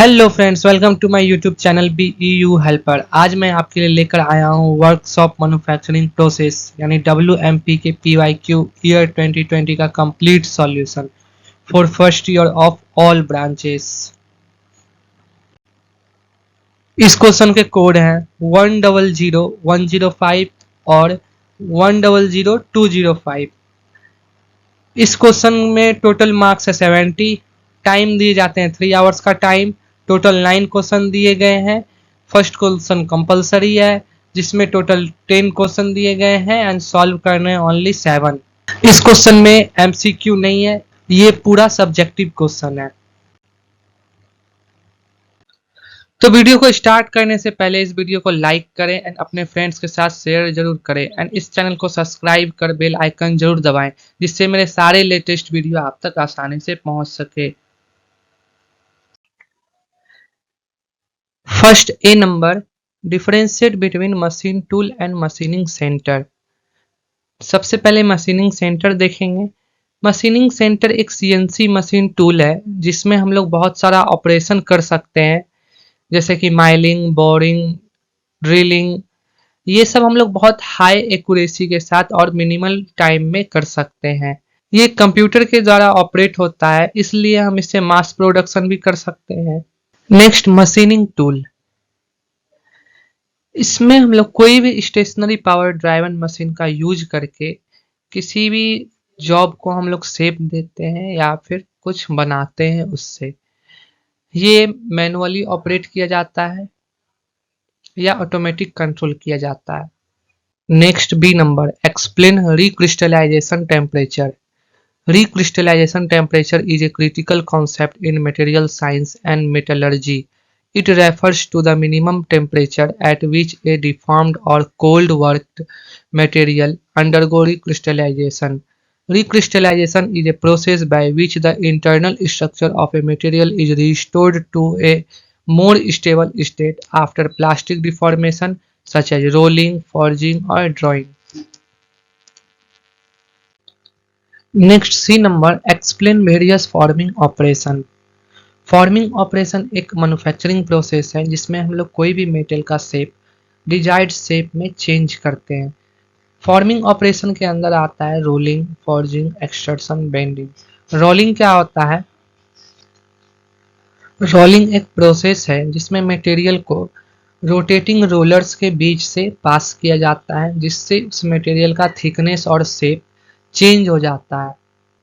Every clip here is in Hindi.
Hello friends, welcome to my YouTube channel BEU helper. आज मैं आपके लिए लेकर आया हूँ वर्कशॉप मैन्युफैक्चरिंग प्रोसेस यानी WMP के PYQ ईयर 2020 का complete solution for first year of all branches. इस क्वेश्चन के कोड हैं 100105 और 100205। इस क्वेश्चन में टोटल मार्क्स है 70। टाइम दिए जाते हैं 3 आवर्स का टाइम। टोटल 9 क्वेश्चन दिए गए हैं। फर्स्ट क्वेश्चन कंपलसरी है जिसमें टोटल 10 क्वेश्चन दिए गए हैं एंड सॉल्व करने हैं ओनली 7। इस क्वेश्चन में MCQ नहीं है, ये पूरा सब्जेक्टिव क्वेश्चन है। तो वीडियो को स्टार्ट करने से पहले इस वीडियो को लाइक करें एंड अपने फ्रेंड्स के साथ शेयर जरूर करें एंड इस चैनल को सब्सक्राइब कर बेल आइकन जरूर दबाएं जिससे मेरे सारे लेटेस्ट वीडियो आप तक आसानी से पहुंच सके। First A number, differentiate between machine tool and machining centre. सबसे पहले मशीनिंग सेंटर देखेंगे। मशीनिंग सेंटर एक CNC मशीन टूल है जिसमें हम लोग बहुत सारा ऑपरेशन कर सकते हैं, जैसे कि माइलिंग, बोरिंग, ड्रिलिंग। ये सब हम लोग बहुत हाई एक्यूरेसी के साथ और मिनिमल टाइम में कर सकते हैं। ये कंप्यूटर के द्वारा ऑपरेट होता है, इसलिए हम इससे मास प्रोडक्शन भी कर सकते हैं। Next, machining tool. इसमें हम लोग कोई भी स्टेशनरी पावर ड्राइवन मशीन का यूज करके किसी भी जॉब को हम लोग शेप देते हैं या फिर कुछ बनाते हैं उससे। ये मैनुअली ऑपरेट किया जाता है या ऑटोमेटिक कंट्रोल किया जाता है। Next B number, explain recrystallization temperature. Recrystallization temperature is a critical concept in material science and metallurgy. It refers to the minimum temperature at which a deformed or cold worked material undergo recrystallization. Recrystallization is a process by which the internal structure of a material is restored to a more stable state after plastic deformation such as rolling, forging or drawing. Next C number, explain various forming operation. Forming operation एक मैन्युफैक्चरिंग प्रोसेस है जिसमें हम लोग कोई भी मेटल का शेप डिजायर्ड शेप में चेंज करते हैं। फॉर्मिंग ऑपरेशन के अंदर आता है rolling, forging, extraction, bending. Rolling क्या होता है? रोलिंग एक प्रोसेस है जिसमें मटेरियल को रोटेटिंग रोलर्स के बीच से पास किया जाता है जिससे उस मटेरियल का थिकनेस और शेप चेंज हो जाता है।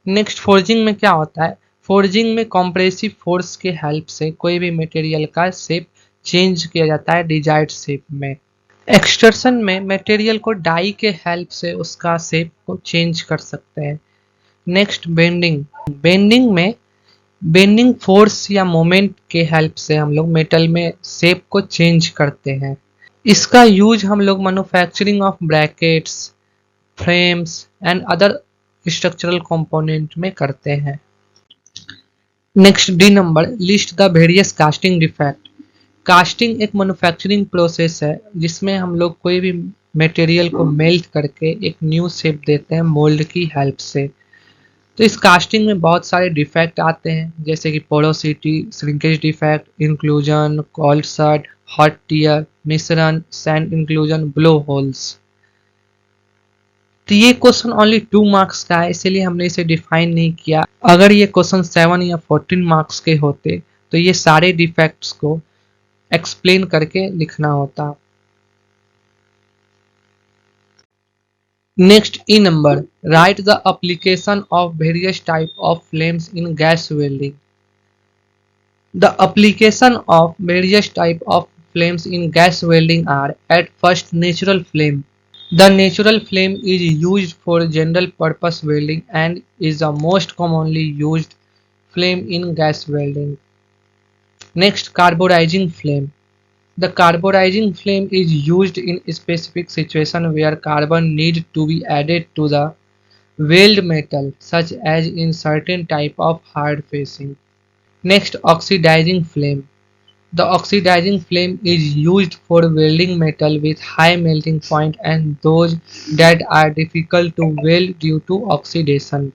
नेक्स्ट, फोर्जिंग में क्या होता है? फोर्जिंग में कॉम्प्रेसिव फोर्स के हेल्प से कोई भी मटेरियल का शेप चेंज किया जाता है डिजायर्ड शेप में। एक्सट्रक्शन में मटेरियल को डाई के हेल्प से उसका शेप को चेंज कर सकते हैं। Next, bending. बेंडिंग में बेंडिंग फोर्स या मोमेंट के हेल्प से हम लोग मेटल में शेप को चेंज करते हैं। इसका यूज हम लोग manufacturing of brackets, frames and other structural component में करते हैं। Next D number, list the various casting defect. Casting एक मैन्युफैक्चरिंग प्रोसेस है जिसमें हम लोग कोई भी मटेरियल को मेल्ट करके एक न्यू शेप देते हैं मोल्ड की हेल्प से। तो इस कास्टिंग में बहुत सारे डिफेक्ट आते हैं जैसे कि porosity, shrinkage defect, inclusion, cold shut, hot tear, मिश्रण, सैंड इंक्लूजन, ब्लो होल्स। तो ये क्वेश्चन ओनली 2 मार्क्स का है, इसीलिए हमने इसे डिफाइन नहीं किया। अगर ये क्वेश्चन 7 या 14 मार्क्स के होते तो ये सारे डिफेक्ट्स को एक्सप्लेन करके लिखना होता। Next E number, right the application of various type of flames in gas welding. The application of various type of flames in gas welding are at first natural flame. The natural flame is used for general purpose welding and is the most commonly used flame in gas welding. Next, carburizing flame. The carburizing flame is used in specific situation where carbon need to be added to the weld metal, such as in certain type of hard facing. Next, oxidizing flame. The oxidizing flame is used for welding metal with high melting point and those that are difficult to weld due to oxidation.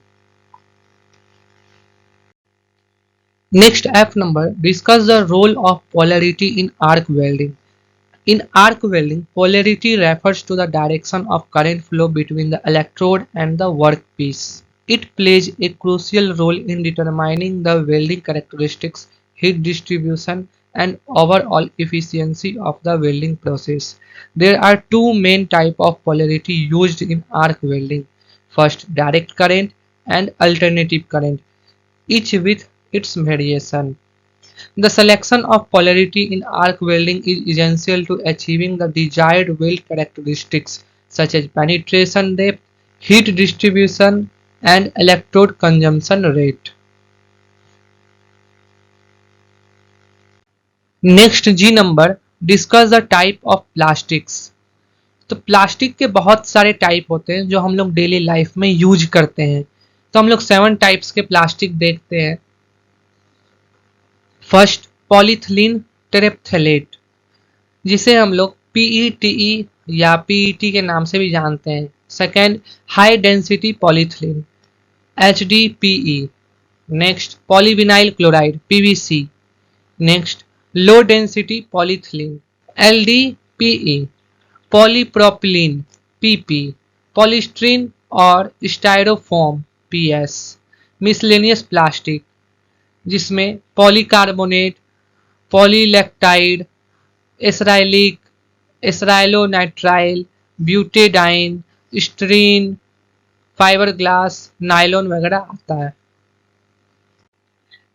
Next F number, discuss the role of polarity in arc welding. In arc welding, polarity refers to the direction of current flow between the electrode and the workpiece. It plays a crucial role in determining the welding characteristics, heat distribution, and overall efficiency of the welding process. There are two main types of polarity used in arc welding. First, direct current and alternative current, each with its variation. The selection of polarity in arc welding is essential to achieving the desired weld characteristics such as penetration depth, heat distribution, and electrode consumption rate. Next G number, discuss the type of plastics. तो प्लास्टिक के बहुत सारे टाइप होते हैं जो हम लोग डेली लाइफ में यूज करते हैं। तो हम लोग 7 टाइप्स के प्लास्टिक देखते हैं। फर्स्ट, पॉलीथिलीन टेरेप्थेलेट, जिसे हम लोग पीईटीई या पीईटी के नाम से भी जानते हैं। Second, high density polyethylene HDPE. Next, polyvinyl chloride PVC. Next, low density polyethylene LDPE. Polypropylene PP. Polystyrene और स्टायरोफोम पीएस। मिसलेनियस प्लास्टिक, जिसमें polycarbonate, polylactide, acrylic, acrylonitrile, butadiene, styrene, fibre glass, nylon वगैरह आता है।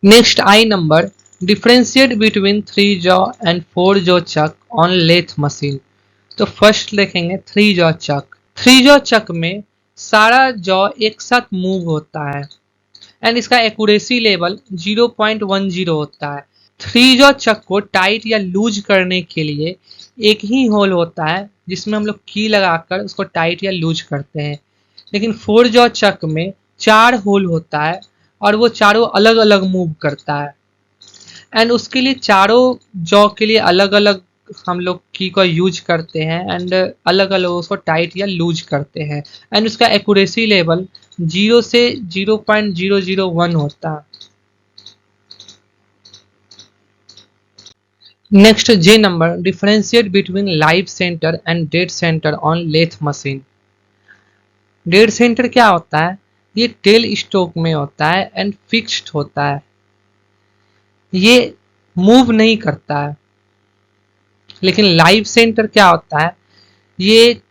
Next eight number, differentiate between 3 jaw and 4 jaw chuck on lathe machine. तो फर्स्ट देखेंगे 3 जॉ चक। 3 जॉ चक में सारा जॉ एक साथ मूव होता है एंड इसका एक्यूरेसी लेवल 0.10 होता है। 3 जॉ चक को टाइट या लूज करने के लिए एक ही होल होता है जिसमें हम लोग की लगाकर उसको टाइट या लूज करते हैं। लेकिन 4 जॉ चक में 4 होल होता है और वो चारों अलग अलग मूव करता है एंड उसके लिए चारों जॉ के लिए अलग अलग हम लोग की को यूज करते हैं एंड अलग अलग उसको टाइट या लूज करते हैं एंड उसका एक्यूरेसी लेवल 0 से 0.001 होता है। Next J number, differentiate between live centre and dead centre on lathe machine. Dead centre क्या होता है? ये टेल स्टोक में होता है एंड फिक्स्ड होता है, ये मूव नहीं करता है। लेकिन लाइव सेंटर क्या होता है? ये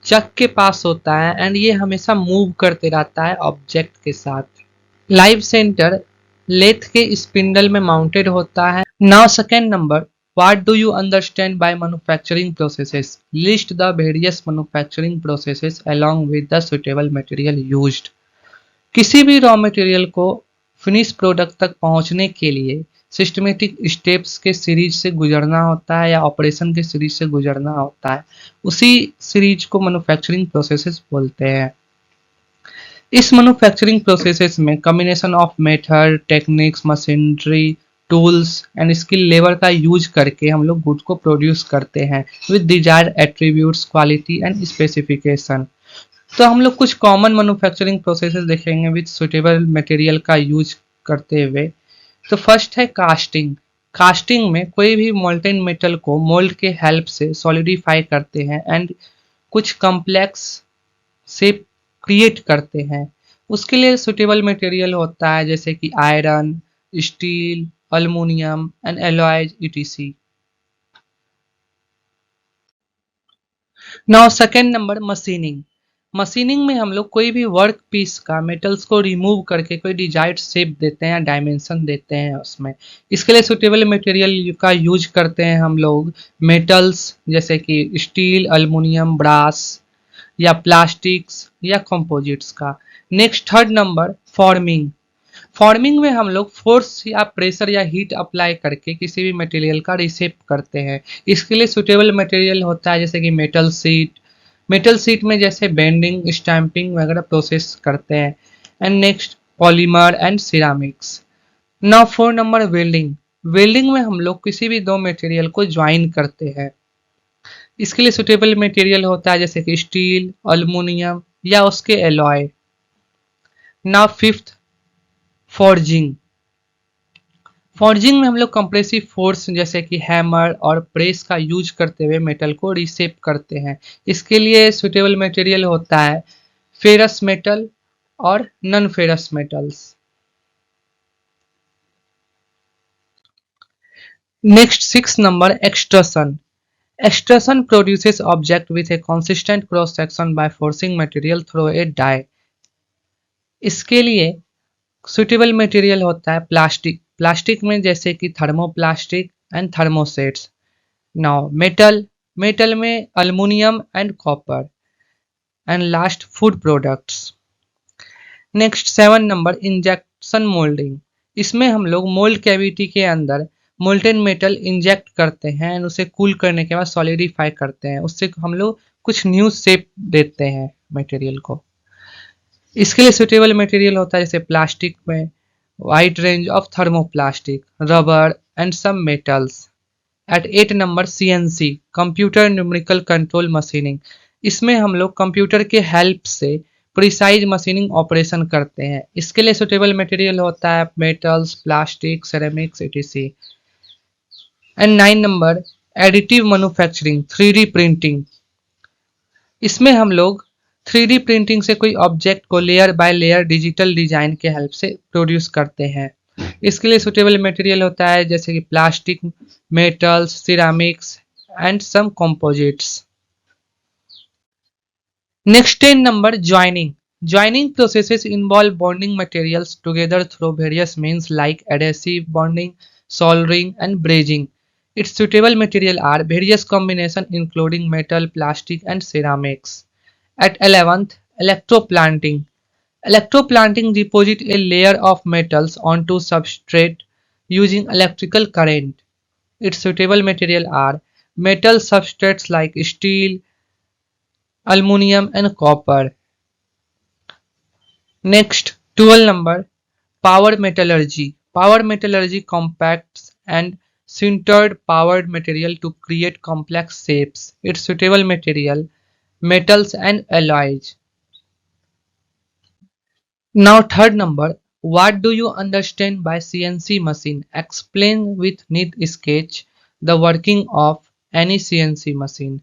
चक के पास होता है एंड ये हमेशा मूव करते रहता है ऑब्जेक्ट के साथ। लाइव सेंटर लेथ के स्पिंडल में माउंटेड होता है। Now second number, what do you understand by manufacturing processes? List the various manufacturing processes along with the suitable material used. किसी भी रॉ मटेरियल को फिनिश प्रोडक्ट तक पहुंचने के लिए सिस्टमेटिक स्टेप्स के सीरीज से गुजरना होता है या ऑपरेशन के सीरीज से गुजरना होता है, उसी सीरीज को मैन्युफैक्चरिंग प्रोसेसेस बोलते हैं। इस मैन्युफैक्चरिंग प्रोसेसेस में combination of method, techniques, machinery, tools and skill labour का यूज करके हम लोग गुड को प्रोड्यूस करते हैं with desired attributes, quality and specification. तो हम लोग कुछ कॉमन मैन्युफैक्चरिंग प्रोसेसेस देखेंगे विद सुटेबल मटेरियल का यूज करते हुए। तो फर्स्ट है कास्टिंग। कास्टिंग में कोई भी मोल्टेन मेटल को मोल्ड के हेल्प से सॉलिडिफाई करते हैं एंड कुछ कॉम्प्लेक्स शेप क्रिएट करते हैं। उसके लिए सुटेबल मटेरियल होता है जैसे कि iron, steel, aluminium and alloys etc. Now second number, machining. Machining में हम लोग कोई भी वर्क पीस का मेटल्स को रिमूव करके कोई डिजायर्ड शेप देते हैं, डायमेंशन देते हैं उसमें। इसके लिए सुटेबल मटेरियल का यूज करते हैं हम लोग मेटल्स जैसे कि स्टील, अल्युमिनियम, ब्रास या प्लास्टिक्स या कंपोजिट्स का। Next third number, forming. Forming में हम लोग फोर्स या प्रेशर या हीट अप्लाई करके किसी भी मटेरियल का रिशेप करते हैं। इसके लिए सुटेबल मटेरियल होता है जैसे कि मेटल शीट। मेटल शीट में जैसे बेंडिंग, स्टैंपिंग वगैरह प्रोसेस करते हैं। And next, polymer and ceramics. Now 4 number, welding. Welding में हम लोग किसी भी दो मटेरियल को ज्वाइन करते हैं। इसके लिए सुटेबल मटेरियल होता है जैसे कि स्टील, अल्युमिनियम या उसके alloy. Now fifth, forging. Forging में हम लोग कंप्रेसिव फोर्स जैसे कि हैमर और प्रेस का यूज करते हुए मेटल को रिशेप करते हैं। इसके लिए सुटेबल मटेरियल होता है फेरस मेटल और non ferrous metals. Next 6 number extrusion. Extrusion produces object with a consistent cross section by forcing material through a die. इसके लिए सुटेबल मटेरियल होता है प्लास्टिक। प्लास्टिक में जैसे कि thermoplastic and thermosets. Now metal, metal में aluminium and copper. And last food products. Next 7 number injection moulding. इसमें हम लोग मोल्ड कैविटी के अंदर मोल्टेन मेटल इंजेक्ट करते हैं एंड उसे कूल करने के बाद सॉलिडिफाई करते हैं, उससे हम लोग कुछ न्यू शेप देते हैं मटेरियल को। इसके लिए सुटेबल मटेरियल होता है जैसे प्लास्टिक में wide range of thermoplastic, rubber and some metals. At 8 number CNC computer numerical control machining. इसमें हम लोग कंप्यूटर के हेल्प से प्रिसाइज मशीनिंग ऑपरेशन करते हैं। इसके लिए सुटेबल मटेरियल होता है metals, plastic, ceramics etc। And 9 number additive manufacturing 3D printing. इसमें हम लोग 3D प्रिंटिंग से कोई ऑब्जेक्ट को layer by layer digital design के हेल्प से प्रोड्यूस करते हैं। इसके लिए सुटेबल मटेरियल होता है जैसे कि plastic, metals, ceramics and some composites. Next 10 number joining. Joining processes involve bonding materials together through various means like adhesive bonding, soldering, and brazing. Its suitable material are various combinations including metal, plastic, and ceramics. At 11th, electroplanting. Electroplanting deposits a layer of metals onto substrate using electrical current. Its suitable material are metal substrates like steel, aluminum, and copper. Next, 12 number power metallurgy. Power metallurgy compacts and sintered powered material to create complex shapes. Its suitable material metals and alloys. Now third number, what do you understand by CNC machine? Explain with neat sketch the working of any CNC machine.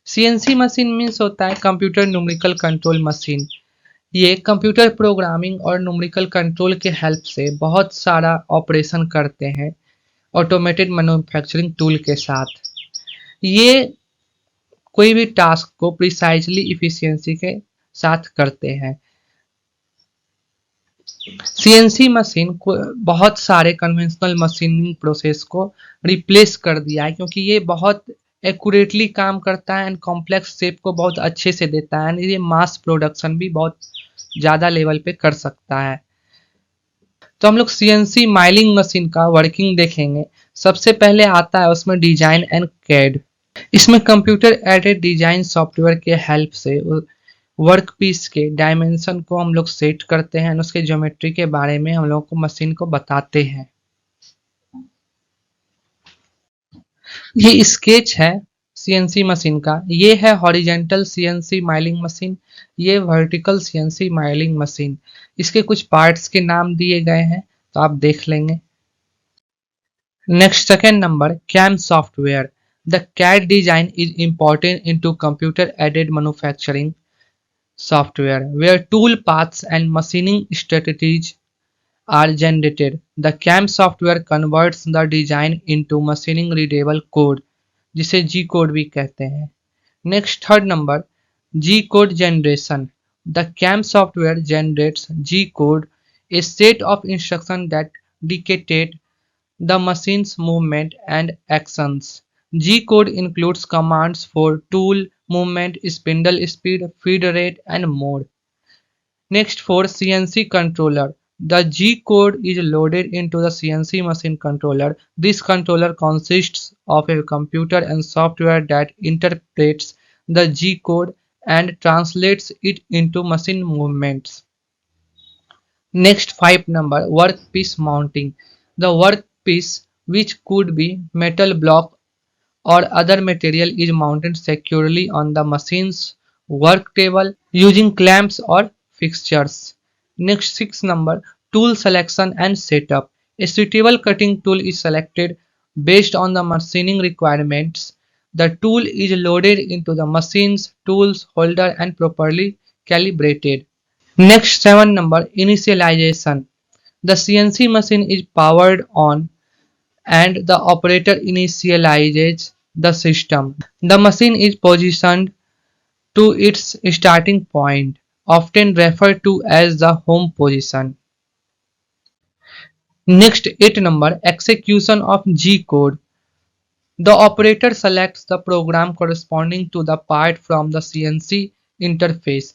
CNC machine means होता है कंप्यूटर न्यूमेरिकल कंट्रोल मशीन। ये कंप्यूटर प्रोग्रामिंग और न्यूमेरिकल कंट्रोल के हेल्प से बहुत सारा ऑपरेशन करते हैं ऑटोमेटेड मैन्युफैक्चरिंग टूल के साथ। ये कोई भी टास्क को प्रिसाइजली इफिशियंसी के साथ करते हैं। सीएनसी मशीन को बहुत सारे कन्वेंशनल मशीनिंग प्रोसेस को रिप्लेस कर दिया है क्योंकि ये बहुत एक्यूरेटली काम करता है एंड कॉम्प्लेक्स शेप को बहुत अच्छे से देता है एंड ये मास प्रोडक्शन भी बहुत ज़्यादा लेवल पे कर सकता है। तो हम लोग सीएनसी माइलिंग मशीन का वर्किंग देखेंगे। सबसे पहले आता है उसमें डिजाइन एंड कैड। इसमें कंप्यूटर एडेड डिजाइन सॉफ्टवेयर के हेल्प से वर्क पीस के डायमेंशन को हम लोग सेट करते हैं और उसके ज्योमेट्री के बारे में हम लोग को मशीन को बताते हैं। ये स्केच है सीएनसी मशीन का। ये है हॉरिजेंटल सीएनसी माइलिंग मशीन, ये वर्टिकल सीएनसी माइलिंग मशीन। इसके कुछ पार्ट्स के नाम दिए गए हैं तो आप देख लेंगे। Next second number CAM software. The CAD design is important into computer aided manufacturing software where tool paths and machining strategies are generated. The CAM software converts the design into machine readable code जिसे G कोड भी कहते हैं। Next third number G code generation. The CAM software generates G code, a set of instructions that dictate the machine's movement and actions. G code includes commands for tool movement, spindle speed, feed rate, and more. Next, for CNC controller, the G code is loaded into the CNC machine controller. This controller consists of a computer and software that interprets the G code and translates it into machine movements. Next 5 number workpiece mounting. The workpiece, which could be metal block or other material, is mounted securely on the machine's work table using clamps or fixtures. Next 6 number tool selection and setup. A suitable cutting tool is selected based on the machining requirements. The tool is loaded into the machine's tools holder and properly calibrated. Next 7 number, initialization. The CNC machine is powered on and the operator initializes the system. The machine is positioned to its starting point, often referred to as the home position. Next 8 number, execution of G code. The operator selects the program corresponding to the part from the CNC interface.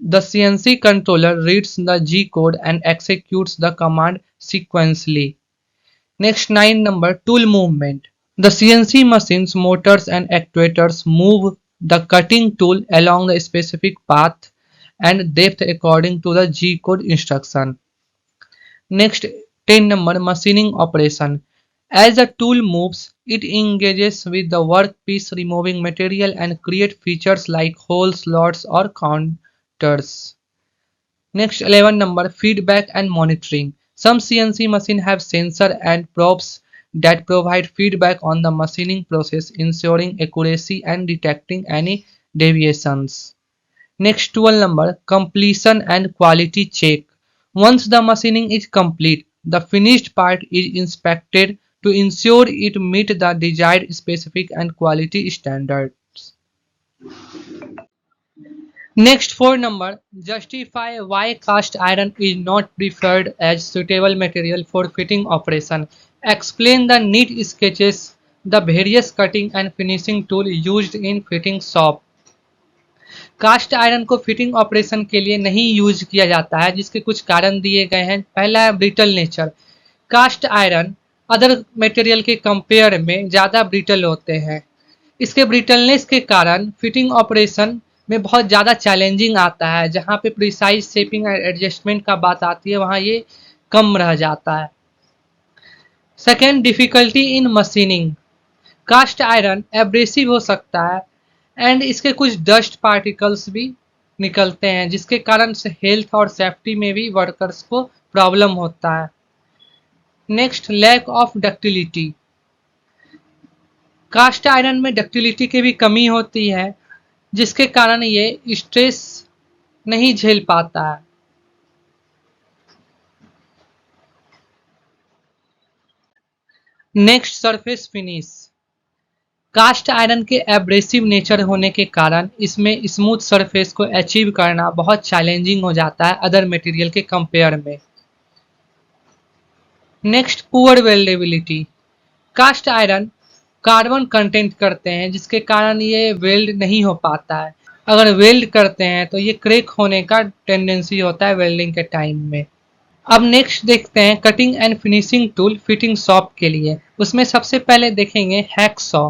The CNC controller reads the G code and executes the command sequentially. Next 9 number, tool movement. The CNC machine's motors and actuators move the cutting tool along the specific path and depth according to the G code instruction. Next 10 number, machining operation. As the tool moves, it engages with the workpiece, removing material and create features like holes, slots or counters. Next 11 number, feedback and monitoring. Some CNC machines have sensor and probes that provide feedback on the machining process, ensuring accuracy and detecting any deviations. Next 12 number, completion and quality check. Once the machining is complete, the finished part is inspected to ensure it meets the desired specific and quality standards. Next 4 number, justify why cast iron is not preferred as suitable material for fitting operation. Explain the neat sketches, the various cutting and finishing tool used in fitting shop. Cast iron को फिटिंग ऑपरेशन के लिए नहीं यूज किया जाता है, जिसके कुछ कारण दिए गए हैं। पहला है brittle nature. Cast iron other material के कंपेयर में ज़्यादा ब्रिटल होते हैं। इसके ब्रिटलनेस के कारण फिटिंग ऑपरेशन में बहुत ज़्यादा चैलेंजिंग आता है। जहाँ पे प्रिसाइज शेपिंग और एडजस्टमेंट का बात आती है, वहाँ ये कम रह जाता है। Second, difficulty in machining. Cast iron abrasive हो सकता है एंड इसके कुछ डस्ट पार्टिकल्स भी निकलते हैं, जिसके कारण से हेल्थ और सेफ्टी में भी वर्कर्स को प्रॉब्लम होता है। Next, lack of ductility. Cast iron में डक्टिलिटी की भी कमी होती है, जिसके कारण ये स्ट्रेस नहीं झेल पाता है। Next, surface finish. Cast iron के एब्रेसिव नेचर होने के कारण इसमें स्मूथ सरफेस को अचीव करना बहुत चैलेंजिंग हो जाता है अदर मटेरियल के कंपेयर में। Next, poor weldability. Cast iron carbon content करते हैं, जिसके कारण ये वेल्ड नहीं हो पाता है। अगर वेल्ड करते हैं तो ये क्रैक होने का टेंडेंसी होता है वेल्डिंग के टाइम में। अब नेक्स्ट देखते हैं cutting and finishing tool fitting shop के लिए। उसमें सबसे पहले देखेंगे हैकसॉ।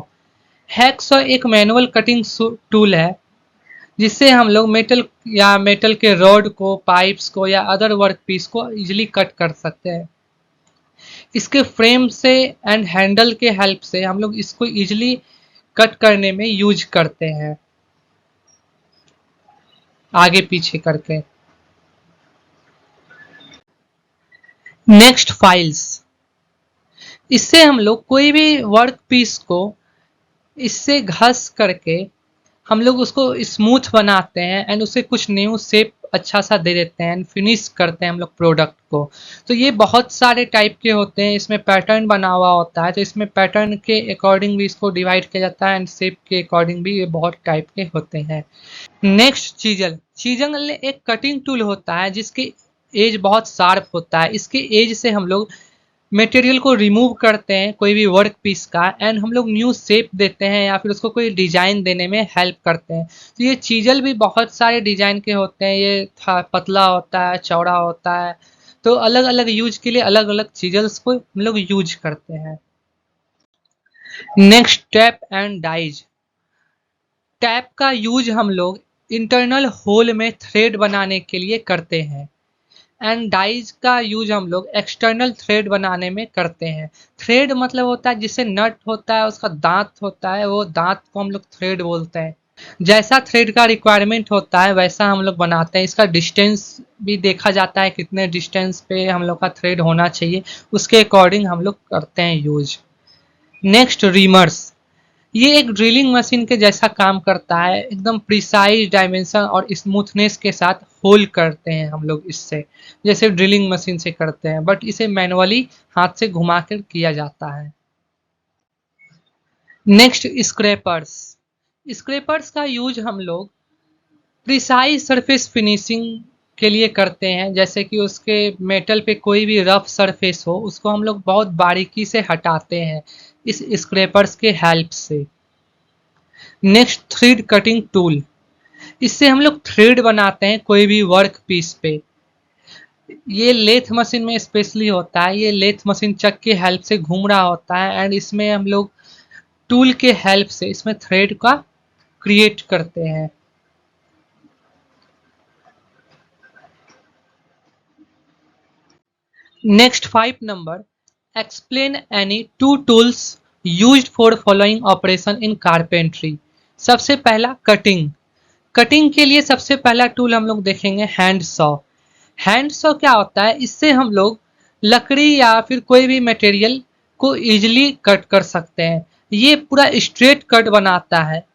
हैकसॉ एक मैनुअल कटिंग टूल है, जिससे हम लोग मेटल के रॉड को, पाइप्स को या अदर वर्क पीस को इजीली कट कर सकते हैं। इसके फ्रेम से एंड हैंडल के हेल्प से हम लोग इसको इजीली कट करने में यूज करते हैं, आगे पीछे करके। Next, files. इससे हम लोग कोई भी वर्क पीस को इससे घस करके हम लोग उसको स्मूथ बनाते हैं एंड उसे कुछ न्यू शेप अच्छा सा दे देते हैं एंड फिनिश करते हैं हम लोग प्रोडक्ट को। तो ये बहुत सारे टाइप के होते हैं, इसमें पैटर्न बना हुआ होता है, तो इसमें पैटर्न के अकॉर्डिंग भी इसको डिवाइड किया जाता है एंड शेप के अकॉर्डिंग भी ये बहुत टाइप के होते हैं। Next, chisel. चीजल एक कटिंग टूल होता है जिसकी एज बहुत शार्प होता है। इसके एज से हम लोग मटेरियल को रिमूव करते हैं कोई भी वर्क पीस का एंड हम लोग न्यू शेप देते हैं या फिर उसको कोई डिजाइन देने में हेल्प करते हैं। तो ये चीजल भी बहुत सारे डिजाइन के होते हैं, ये पतला होता है, चौड़ा होता है, तो अलग अलग यूज के लिए अलग अलग चीजल्स को हम लोग यूज करते हैं। Next, tap and dies. Tap का यूज हम लोग इंटरनल होल में थ्रेड बनाने के लिए करते हैं एंड डाइज का यूज हम लोग एक्सटर्नल थ्रेड बनाने में करते हैं। थ्रेड मतलब होता है जिससे नट होता है, उसका दांत होता है, वो दांत को हम लोग थ्रेड बोलते हैं। जैसा थ्रेड का रिक्वायरमेंट होता है वैसा हम लोग बनाते हैं। इसका डिस्टेंस भी देखा जाता है, कितने डिस्टेंस पे हम लोग का थ्रेड होना चाहिए, उसके अकॉर्डिंग हम लोग करते हैं यूज। नेक्स्ट, रीमर्स। ये एक ड्रिलिंग मशीन के जैसा काम करता है, एकदम प्रिसाइज डायमेंशन और स्मूथनेस के साथ होल करते हैं हम लोग इससे, जैसे ड्रिलिंग मशीन से करते हैं, बट इसे मैनुअली हाथ से घुमा कर किया जाता है। Next, scrapers. स्क्रैपर्स का यूज हम लोग प्रिसाइज सरफेस फिनिशिंग के लिए करते हैं, जैसे कि उसके मेटल पे कोई भी रफ सरफेस हो उसको हम लोग बहुत बारीकी से हटाते हैं इस स्क्रैपर्स के हेल्प से। Next, thread cutting tool. इससे हम लोग थ्रेड बनाते हैं कोई भी वर्क पीस पे। ये लेथ मशीन में स्पेशली होता है, ये लेथ मशीन चक के हेल्प से घूम रहा होता है एंड इसमें हम लोग टूल के हेल्प से इसमें थ्रेड का क्रिएट करते हैं। Next 5 number, explain any 2 tools used for following operation in carpentry. सबसे पहला, कटिंग। कटिंग के लिए सबसे पहला टूल हम लोग देखेंगे हैंड सॉ। हैंड सॉ क्या होता है, इससे हम लोग लकड़ी या फिर कोई भी मटेरियल को इजीली कट कर सकते हैं। ये पूरा स्ट्रेट कट बनाता है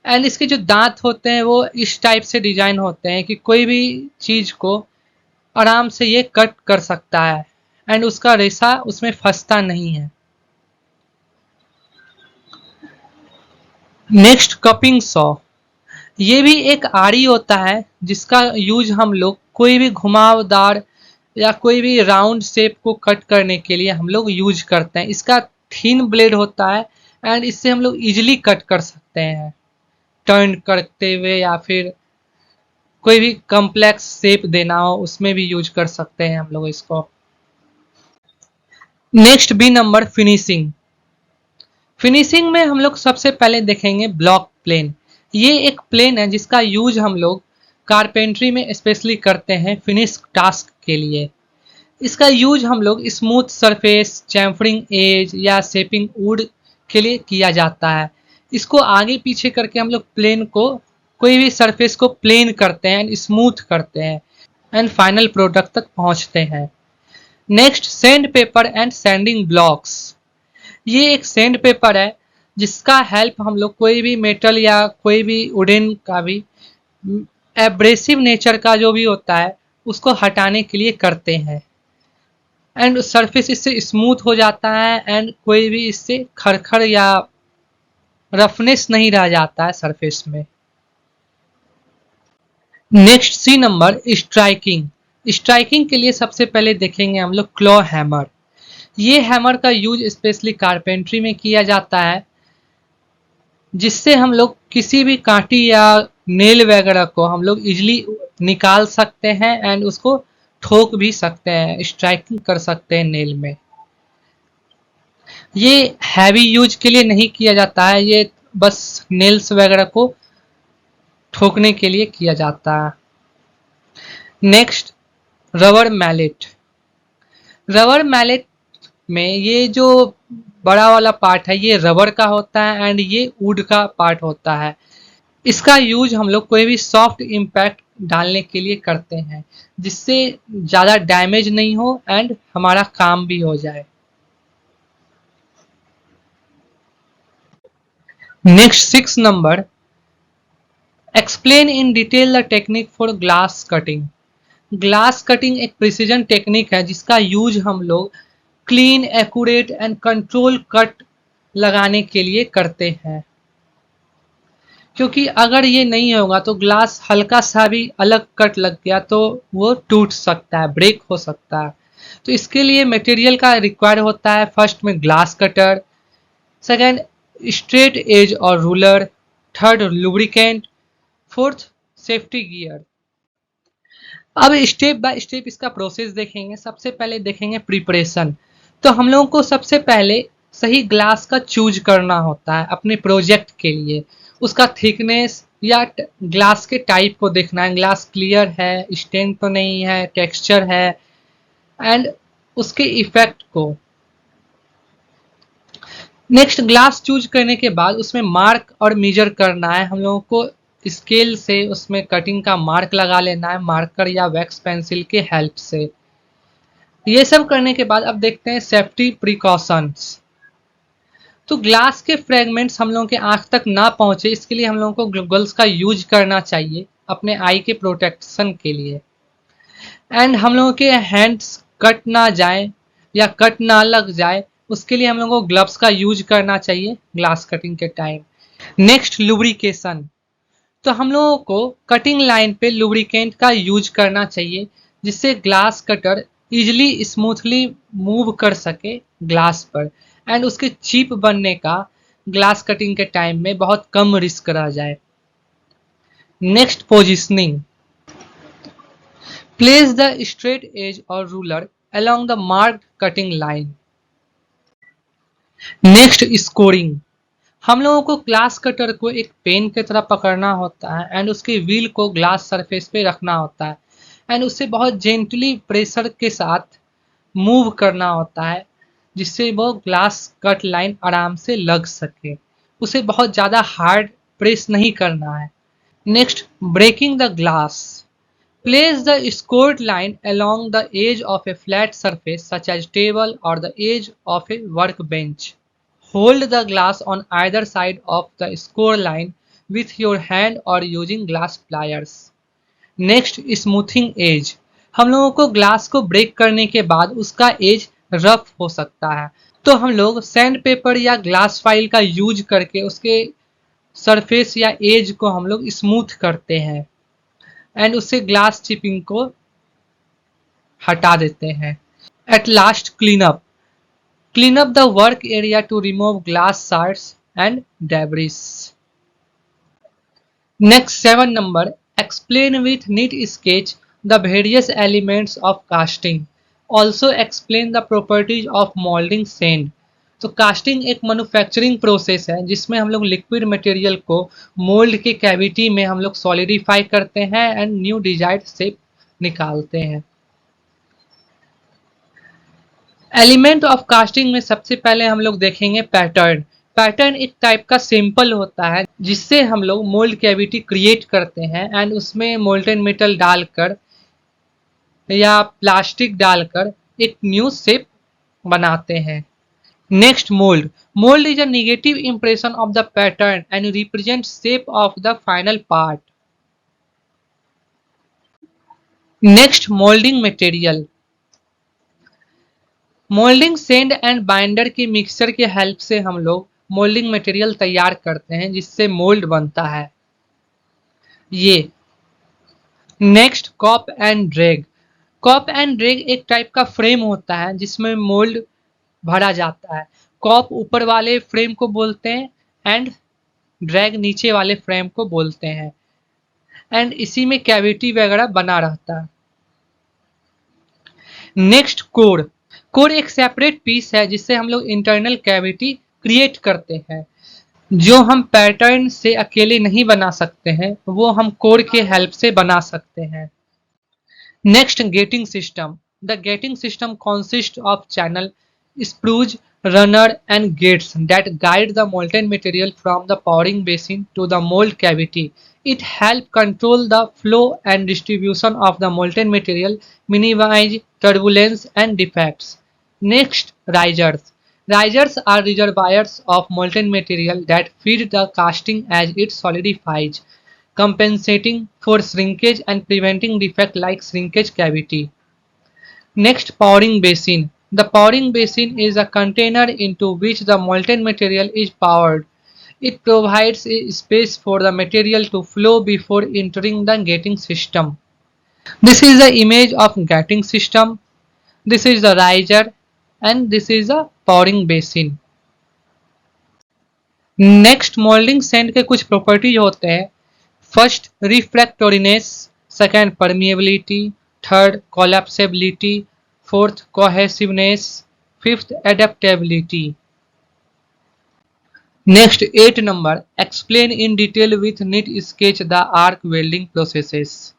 एंड इसके जो दांत होते हैं वो इस टाइप से डिजाइन होते हैं कि कोई भी चीज को आराम से ये कट कर सकता है एंड उसका रेशा उसमें फंसता नहीं है। Next, cupping saw. ये भी एक आरी होता है जिसका यूज हम लोग कोई भी घुमावदार या कोई भी राउंड शेप को कट करने के लिए हम लोग यूज करते हैं। इसका थिन ब्लेड होता है एंड इससे हम लोग इजीली कट कर सकते हैं टर्न करते हुए, या फिर कोई भी कॉम्प्लेक्स शेप देना हो उसमें भी यूज कर सकते हैं हम लोग इसको। Next, B number, finishing. Finishing में हम लोग सबसे पहले देखेंगे ब्लॉक प्लेन। ये एक प्लेन है जिसका यूज हम लोग कारपेंट्री में स्पेशली करते हैं फिनिश टास्क के लिए। इसका यूज हम लोग स्मूथ सरफेस, चैम्फरिंग एज या शेपिंग वुड के लिए किया जाता है। इसको आगे पीछे करके हम लोग प्लेन को, कोई भी सरफेस को प्लेन करते हैं, स्मूथ करते हैं एंड फाइनल प्रोडक्ट तक पहुंचते हैं। Next, sand paper and sending blocks. ये एक सैंड पेपर है जिसका हेल्प हम लोग कोई भी मेटल या कोई भी वुडन का भी एब्रेसिव नेचर का जो भी होता है उसको हटाने के लिए करते हैं एंड सरफेस इससे स्मूथ हो जाता है एंड कोई भी इससे खरखर या रफनेस नहीं रह जाता है सरफेस में। Next, C number, striking. Striking के लिए सबसे पहले देखेंगे हम लोग क्लॉ हैमर। ये हैमर का यूज स्पेशली कारपेंट्री में किया जाता है, जिससे हम लोग किसी भी कांटी या नेल वगैरह को हम लोग इजिली निकाल सकते हैं एंड उसको ठोक भी सकते हैं, स्ट्राइकिंग कर सकते हैं नेल में। ये हैवी यूज के लिए नहीं किया जाता है, ये बस नेल्स वगैरह को ठोकने के लिए किया जाता है। Next, rubber mallet. Rubber mallet में ये जो बड़ा वाला पार्ट है ये रबर का होता है एंड ये वुड का पार्ट होता है। इसका यूज हम लोग कोई भी सॉफ्ट इम्पैक्ट डालने के लिए करते हैं, जिससे ज़्यादा डैमेज नहीं हो एंड हमारा काम भी हो जाए। Next, 6 number, explain in detail the technique for glass cutting. Glass cutting एक प्रिसीजन टेक्निक है जिसका यूज हम लोग clean, accurate and control cut लगाने के लिए करते हैं, क्योंकि अगर ये नहीं होगा तो ग्लास हल्का सा भी अलग कट लग गया तो वो टूट सकता है, ब्रेक हो सकता है। तो इसके लिए मटेरियल का रिक्वायर होता है, फर्स्ट में glass cutter, second straight edge और ruler, third lubricant, fourth safety gear. अब स्टेप बाय स्टेप इसका प्रोसेस देखेंगे। सबसे पहले देखेंगे प्रिपरेशन। तो हम लोगों को सबसे पहले सही ग्लास का चूज करना होता है अपने प्रोजेक्ट के लिए। उसका थिकनेस या ग्लास के टाइप को देखना है, ग्लास क्लियर है, स्टेन तो नहीं है, टेक्सचर है एंड उसके इफेक्ट को। नेक्स्ट ग्लास चूज करने के बाद उसमें मार्क और मेजर करना है। हम लोगों को स्केल से उसमें कटिंग का मार्क लगा लेना है, मार्कर या वैक्स पेंसिल के हेल्प से। ये सब करने के बाद अब देखते हैं सेफ्टी प्रिकॉशंस। तो ग्लास के फ्रेगमेंट्स हम लोगों के आंख तक ना पहुंचे, इसके लिए हम लोगों को गॉगल्स का यूज करना चाहिए अपने आई के प्रोटेक्शन के लिए। एंड हम लोगों के हैंड्स कट ना जाए या कट ना लग जाए, उसके लिए हम लोगों को ग्लव्स का यूज करना चाहिए ग्लास कटिंग के टाइम। Next lubrication. तो हम लोगों को कटिंग लाइन पे लुब्रिकेंट का यूज करना चाहिए, जिससे glass cutter easily smoothly move कर सके ग्लास पर, एंड उसके चिप बनने का ग्लास कटिंग के टाइम में बहुत कम रिस्क रह जाए। Next positioning. Place the straight edge or ruler along the marked cutting line. Next scoring. हम लोगों को ग्लास कटर को एक पेन की तरह पकड़ना होता है एंड उसके व्हील को ग्लास सरफेस पे रखना होता है एंड उससे बहुत जेंटली प्रेशर के साथ मूव करना होता है, जिससे वो ग्लास कट लाइन आराम से लग सके। उसे बहुत ज़्यादा हार्ड प्रेस नहीं करना है। Next breaking the glass. Place the scored line along the edge of a flat surface such as table or the edge of a workbench. Hold the glass on either side of the score line with your hand or using glass pliers. Next, smoothing edge. हम लोगों को ग्लास को ब्रेक करने के बाद उसका एज रफ हो सकता है, तो हम लोग सैंड पेपर या ग्लास फाइल का यूज करके उसके सरफेस या एज को हम लोग स्मूथ करते हैं एंड उससे ग्लास चिपिंग को हटा देते हैं। At last clean up the work area to remove glass shards and debris. Next 7 number, explain with neat sketch the various elements of casting. Also explain the properties of moulding sand. तो कास्टिंग एक मैन्युफैक्चरिंग प्रोसेस है जिसमें हम लोग लिक्विड मटेरियल को मोल्ड के कैविटी में हम लोग सॉलिडिफाई करते हैं एंड न्यू डिजायर्ड शेप निकालते हैं। एलिमेंट ऑफ कास्टिंग में सबसे पहले हम लोग देखेंगे पैटर्न। पैटर्न एक टाइप का सिंपल होता है जिससे हम लोग मोल्ड कैविटी क्रिएट करते हैं एंड उसमें मोल्टेन मेटल डालकर या प्लास्टिक डालकर एक न्यू शेप बनाते हैं। Next, mold. Mold is a negative impression of the pattern and represents shape of the final part. Next, molding material. Moulding sand and binder के मिक्सचर के हेल्प से हम लोग मोल्डिंग मटेरियल तैयार करते हैं जिससे मोल्ड बनता है ये। Next, cope and drag. Cope and drag एक टाइप का फ्रेम होता है जिसमें मोल्ड भरा जाता है। कॉप ऊपर वाले फ्रेम को बोलते हैं एंड ड्रैग नीचे वाले फ्रेम को बोलते हैं एंड इसी में कैविटी वगैरह बना रहता है। Next, core. कोर एक सेपरेट पीस है जिससे हम लोग इंटरनल कैविटी क्रिएट करते हैं। जो हम पैटर्न से अकेले नहीं बना सकते हैं वो हम कोर के हेल्प से बना सकते हैं। Next, gating system. The gating system consist of channel, sprue, runner and gates that guide the molten material from the pouring basin to the mold cavity. It helps control the flow and distribution of the molten material, minimize turbulence and defects. Next, risers. Risers are reservoirs of molten material that feed the casting as it solidifies, compensating for shrinkage and preventing defect like shrinkage cavity. Next, pouring basin. The pouring basin is a container into which the molten material is poured. It provides a space for the material to flow before entering the gating system. This is the image of gating system. This is the riser and this is the pouring basin. Next, molding sand के कुछ properties होते हैं। First, refractoriness. Second, permeability. Third, collapsibility. Fourth, cohesiveness. Fifth, adaptability. Next, 8 number, explain in detail with neat sketch the arc welding processes.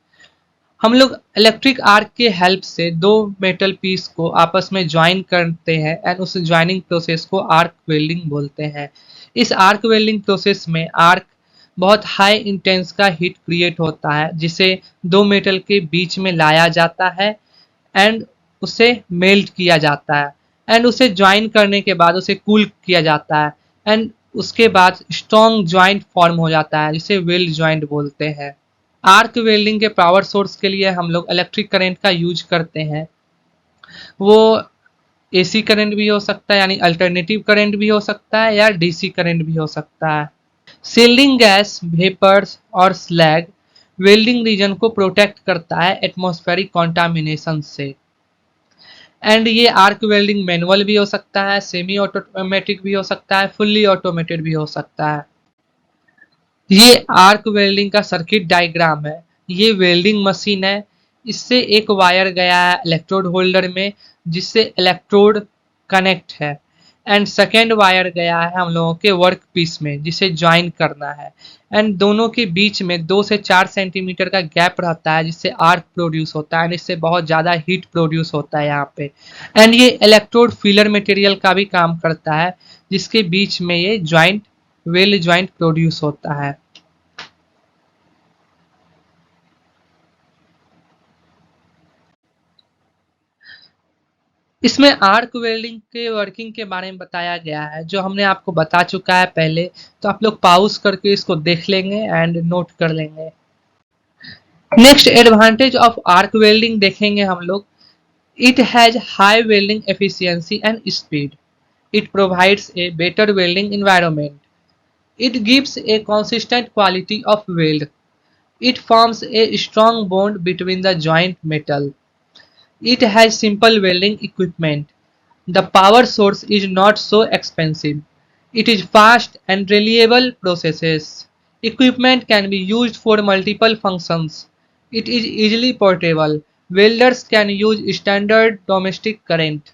हम लोग इलेक्ट्रिक आर्क के हेल्प से दो मेटल पीस को आपस में ज्वाइन करते हैं एंड उस ज्वाइनिंग प्रोसेस को आर्क वेल्डिंग बोलते हैं। इस आर्क वेल्डिंग प्रोसेस में आर्क बहुत हाई इंटेंस का हीट क्रिएट होता है जिसे दो मेटल के बीच में लाया जाता है एंड उसे मेल्ट किया जाता है एंड उसे ज्वाइन करने के बाद उसे कूल किया जाता है एंड उसके बाद स्ट्रॉन्ग ज्वाइंट फॉर्म हो जाता है जिसे वेल्ड ज्वाइंट बोलते हैं। आर्क वेल्डिंग के पावर सोर्स के लिए हम लोग इलेक्ट्रिक करंट का यूज करते हैं। वो एसी करंट भी हो सकता है यानी अल्टरनेटिव करंट भी हो सकता है या डीसी करंट भी हो सकता है। सील्डिंग गैस, वेपर्स और स्लैग वेल्डिंग रीजन को प्रोटेक्ट करता है एटमॉस्फेरिक कॉन्टामिनेशन से। एंड ये आर्क वेल्डिंग मैनुअल भी हो सकता है, सेमी ऑटोमेटिक भी हो सकता है, फुल्ली ऑटोमेटेड भी हो सकता है। ये आर्क वेल्डिंग का सर्किट डायग्राम है। ये वेल्डिंग मशीन है। इससे एक वायर गया है इलेक्ट्रोड होल्डर में जिससे इलेक्ट्रोड कनेक्ट है एंड सेकेंड वायर गया है हम लोगों के वर्क पीस में जिसे ज्वाइन करना है एंड दोनों के बीच में 2 से 4 सेंटीमीटर का गैप रहता है जिससे आर्क प्रोड्यूस होता है एंड इससे बहुत ज़्यादा हीट प्रोड्यूस होता है यहाँ पे। एंड ये इलेक्ट्रोड फिलर मटेरियल का भी काम करता है जिसके बीच में ये ज्वाइंट वेल्ड ज्वाइंट प्रोड्यूस होता है। इसमें आर्क वेल्डिंग के वर्किंग के बारे में बताया गया है जो हमने आपको बता चुका है पहले, तो आप लोग पॉज करके इसको देख लेंगे एंड नोट कर लेंगे। Next advantage of arc welding देखेंगे हम लोग। It has high welding efficiency and speed. It provides a better welding environment. It gives a consistent quality of weld. It forms a strong bond between the joint metal. It has simple welding equipment. The power source is not so expensive. It is fast and reliable processes. Equipment can be used for multiple functions. It is easily portable. Welders can use standard domestic current.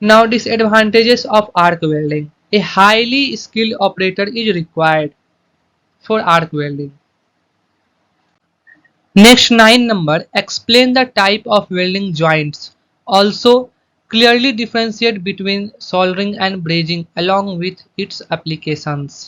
Now, disadvantages of arc welding. A highly skilled operator is required for arc welding. Next 9 number, explain the type of welding joints. Also, clearly differentiate between soldering and brazing along with its applications.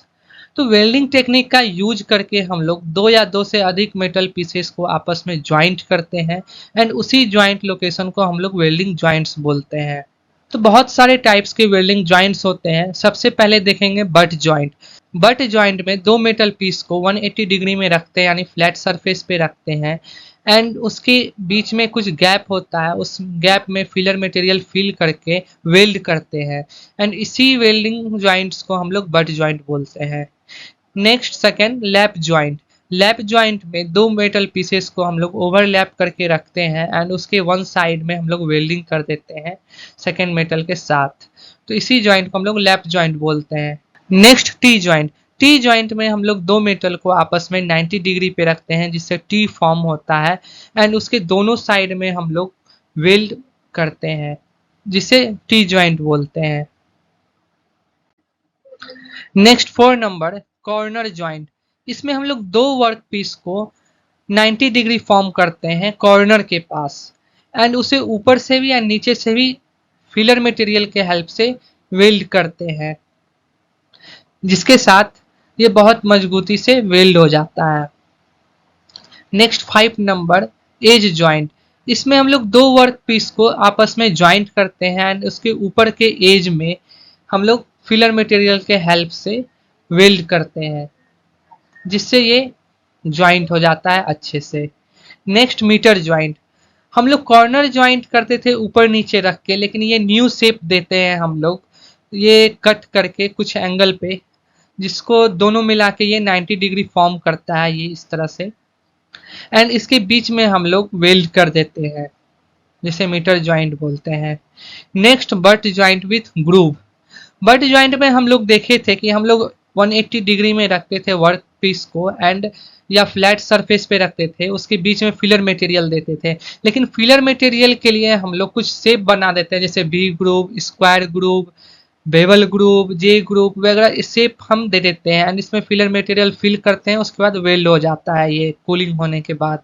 तो वेल्डिंग टेक्निक का यूज करके हम लोग दो या दो से अधिक मेटल पीसेस को आपस में ज्वाइंट करते हैं एंड उसी ज्वाइंट लोकेशन को हम लोग वेल्डिंग ज्वाइंट्स बोलते हैं। तो बहुत सारे टाइप्स के वेल्डिंग ज्वाइंट्स होते हैं। सबसे पहले देखेंगे बट ज्वाइंट। बट ज्वाइंट में दो मेटल पीस को 180 डिग्री में रखते हैं यानी फ्लैट सरफेस पे रखते हैं एंड उसके बीच में कुछ गैप होता है, उस गैप में फिलर मटेरियल फिल करके वेल्ड करते हैं एंड इसी वेल्डिंग ज्वाइंट्स को हम लोग बट ज्वाइंट बोलते हैं। Next second lap joint. Lap joint में दो मेटल पीसेस को हम लोग ओवरलैप करके रखते हैं एंड उसके वन साइड में हम लोग वेल्डिंग कर देते हैं सेकेंड मेटल के साथ, तो इसी ज्वाइंट को हम लोग लैप ज्वाइंट बोलते हैं। Next T joint. T joint में हम लोग दो मेटल को आपस में 90 डिग्री पे रखते हैं जिससे टी फॉर्म होता है एंड उसके दोनों साइड में हम लोग वेल्ड करते हैं जिसे टी ज्वाइंट बोलते हैं। Next 4 number corner joint. इसमें हम लोग दो वर्क पीस को 90 डिग्री फॉर्म करते हैं कॉर्नर के पास एंड उसे ऊपर से भी या नीचे से भी फिलर मटेरियल के हेल्प से वेल्ड करते हैं जिसके साथ ये बहुत मजबूती से वेल्ड हो जाता है। Next 5 number edge joint. इसमें हम लोग दो वर्क पीस को आपस में ज्वाइंट करते हैं एंड उसके ऊपर के एज में हम लोग फिलर मटेरियल के हेल्प से वेल्ड करते हैं जिससे ये ज्वाइंट हो जाता है अच्छे से। Next mitre joint. हम लोग कॉर्नर ज्वाइंट करते थे ऊपर नीचे रख के, लेकिन ये न्यू शेप देते हैं हम लोग ये कट करके कुछ एंगल पे जिसको दोनों मिला के ये 90 डिग्री फॉर्म करता है ये इस तरह से एंड इसके बीच में हम लोग वेल्ड कर देते हैं जिसे मीटर ज्वाइंट बोलते हैं। Next but joint with groove. But joint में हम लोग देखे थे कि हम लोग 180 डिग्री में रखते थे वर्क पीस को एंड या फ्लैट सरफेस पे रखते थे, उसके बीच में फिलर मटेरियल देते थे, लेकिन फिलर मटेरियल के लिए हम लोग कुछ शेप बना देते हैं जैसे V groove, square groove, bevel groove, J groove वगैरह शेप हम दे देते हैं एंड इसमें फिलर मटेरियल फिल करते हैं, उसके बाद वेल्ड हो जाता है ये कूलिंग होने के बाद।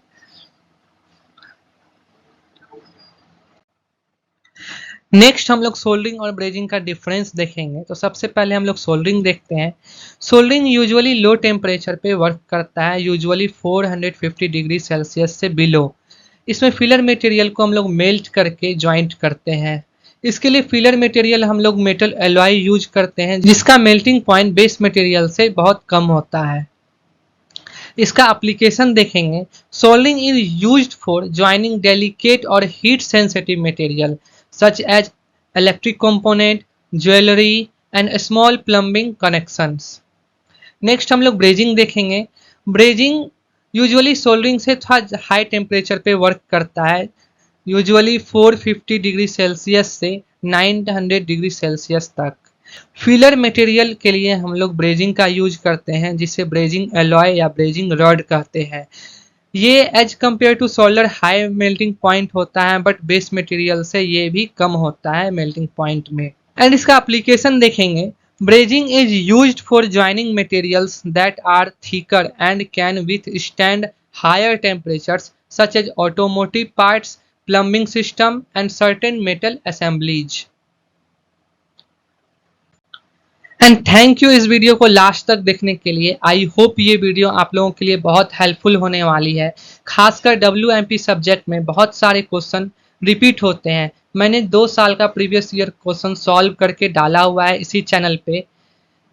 नेक्स्ट हम लोग सोल्डरिंग और ब्रेजिंग का डिफरेंस देखेंगे। तो सबसे पहले हम लोग सोल्डरिंग देखते हैं। सोल्डरिंग यूजुअली लो टेम्परेचर पे वर्क करता है, यूजुअली 450 डिग्री सेल्सियस से बिलो। इसमें फिलर मटेरियल को हम लोग मेल्ट करके ज्वाइंट करते हैं। इसके लिए फिलर मटेरियल हम लोग मेटल एलॉय यूज करते हैं, जिसका मेल्टिंग पॉइंट बेस मटेरियल से बहुत कम होता है। इसका एप्लीकेशन देखेंगे। Soldering is used for joining delicate और heat sensitive material such as electric component, jewelry and small plumbing connections. Next हम लोग ब्रेजिंग देखेंगे। ब्रेजिंग यूजुअली सोल्डरिंग से थोड़ा हाई टेम्परेचर पे वर्क करता है, यूजुअली 450 डिग्री सेल्सियस से 900 डिग्री सेल्सियस तक। फिलर मटेरियल के लिए हम लोग ब्रेजिंग का यूज करते हैं, जिसे ब्रेजिंग एलॉय या ब्रेजिंग रॉड कहते हैं। ये as compare to solder high melting point होता है, बट बेस मटेरियल से ये भी कम होता है मेल्टिंग पॉइंट में। एंड इसका एप्लीकेशन देखेंगे। Brazing is used for joining materials that are thicker and can withstand higher temperatures such as automotive parts, plumbing system and certain metal assemblies. And thank you इस वीडियो को लास्ट तक देखने के लिए। आई होप ये वीडियो आप लोगों के लिए बहुत हेल्पफुल होने वाली है। खासकर WMP सब्जेक्ट में बहुत सारे क्वेश्चन रिपीट होते हैं। मैंने 2 साल का प्रीवियस ईयर क्वेश्चन सॉल्व करके डाला हुआ है इसी चैनल पे,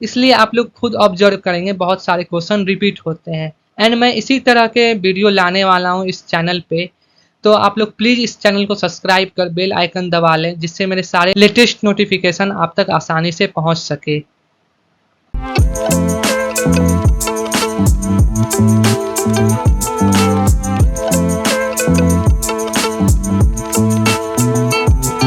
इसलिए आप लोग खुद ऑब्जर्व करेंगे बहुत सारे क्वेश्चन रिपीट होते हैं। एंड मैं इसी तरह के वीडियो लाने वाला हूँ इस चैनल पे, तो आप लोग प्लीज़ इस चैनल को सब्सक्राइब कर बेल आइकन दबा लें, जिससे मेरे सारे लेटेस्ट नोटिफिकेशन आप तक आसानी से पहुँच सके। Thank you.